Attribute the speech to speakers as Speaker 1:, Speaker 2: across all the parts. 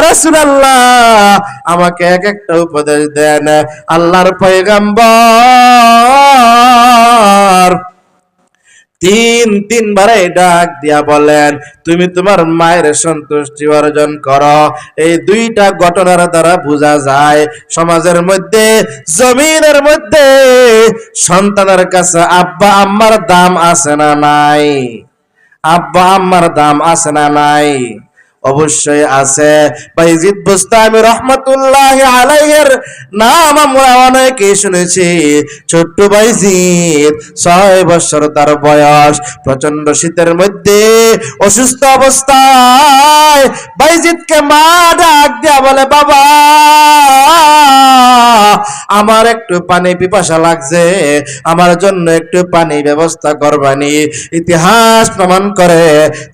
Speaker 1: রাসূলুল্লাহ আমাকে এক একটা উপদেশ দেন। আল্লাহর পয়গম্বর তিনবারে ডাক দিয়া বলেন, তুমি তোমার মায়ের সন্তুষ্টি অর্জন করো। এই দুইটা ঘটনার দ্বারা বোঝা যায় সমাজের মধ্যে, জমিনের মধ্যে সন্তানের কাছে আব্বা আম্মার দাম আছে না নাই? আব্বা আম্মার দাম আছে না নাই? অবশ্যই আছে। বাইজিদ বুস্তামি রহমাতুল্লাহি আলাইহির নাম আমরা অনেকে শুনেছি। ছোট্ট বাইজিদ, 6 বছর তার বয়স। প্রচন্ড শীতের মধ্যে অসুস্থ অবস্থায় বাইজিদকে মা ডাক দিয়া বলে, বাবা আমার একটু পানি পিপাসা লাগছে, আমার জন্য একটু পানি ব্যবস্থা করবানি। ইতিহাস প্রমাণ করে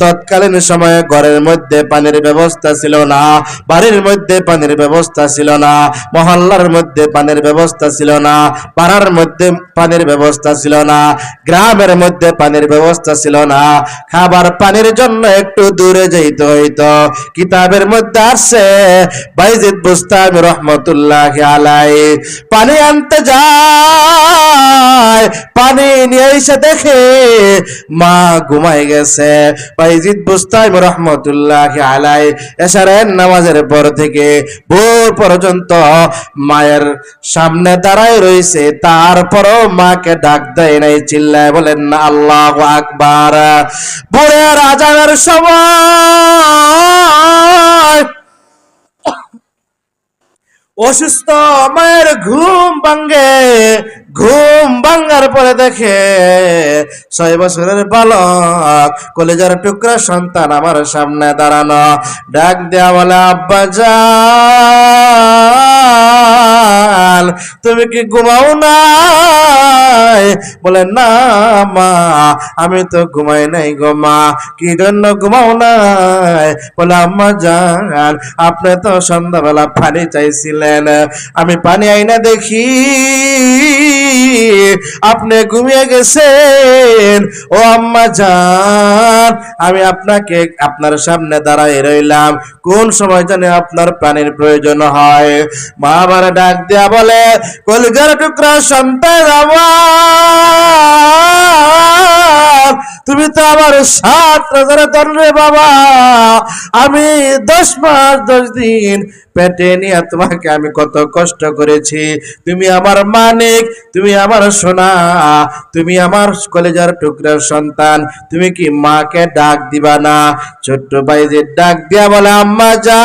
Speaker 1: তৎকালীন সময়ে ঘরের মধ্যে পানির ব্যবস্থা ছিল না, বাড়ির মধ্যে পানির ব্যবস্থা ছিল না, মহল্লার মধ্যে পানির ব্যবস্থা ছিল না, পাড়ার মধ্যে পানির ব্যবস্থা ছিল না, গ্রামের মধ্যে পানির ব্যবস্থা ছিল না। খাবার পানির জন্য একটু দূরে যেতে হইতো। কিতাবের মধ্যে আসছে বাইজিদ বুস্তামি রহমাতুল্লাহি আলাইহি পানি আনতে যায়, পানি নিয়ে এসে দেখে মা ঘুমাই গেছে। বাইজিদ বুস্তামি রহমাতুল্লাহি আলাইহি এশারের নামাজের পর থেকে ভোর পর্যন্ত মায়ের সামনে দাঁড়ায় রয়েছে, তারপরও মাকে ডাক দেয় নাই। চিল্লায় বলেন না আল্লাহু আকবার। ভোরের আজানের সময় অসুস্থ মায়ের ঘুম ভাঙ্গে। ঘুম ভাঙ্গার পরে দেখে 6 বছরের বালক, কলেজার টুকরা সন্তান আমার সামনে দাঁড়ানো। ডাক দেয়া বলে, আব্বা জান তুমি কি ঘুমাও নাই? বলে, না মা আমি তো ঘুমাই নাই গো মা। কি জন্য ঘুমাও নাই? বলে, আম্মা জান আপনি তো সন্ধ্যাবেলা পানি চাইছিলেন, আমি পানি আইনা দেখি আপনি ঘুমিয়ে গেছেন। ও আম্মা জান আমি আপনাকে আপনার সামনে দাঁড়াই রইলাম, কোন সময় জানে আপনার পানির প্রয়োজন হয়। মা আবার ডাক দিয়া বলে, কলিজার টুকরা সন্তান আমার, তুমি তো আমার 7 রাজার দরে বাবা। আমি 10 মাস 10 দিন পেটে নিয়ে তোমাকে আমি কত কষ্ট করেছি। তুমি আমার মানিক, তুমি আমার সোনা, তুমি আমার কলেজার টুকরার সন্তান, তুমি কি মাকে ডাক দিবা না? ছোট্ট ভাই যে ডাক দিয়া বলে, আম্মা যা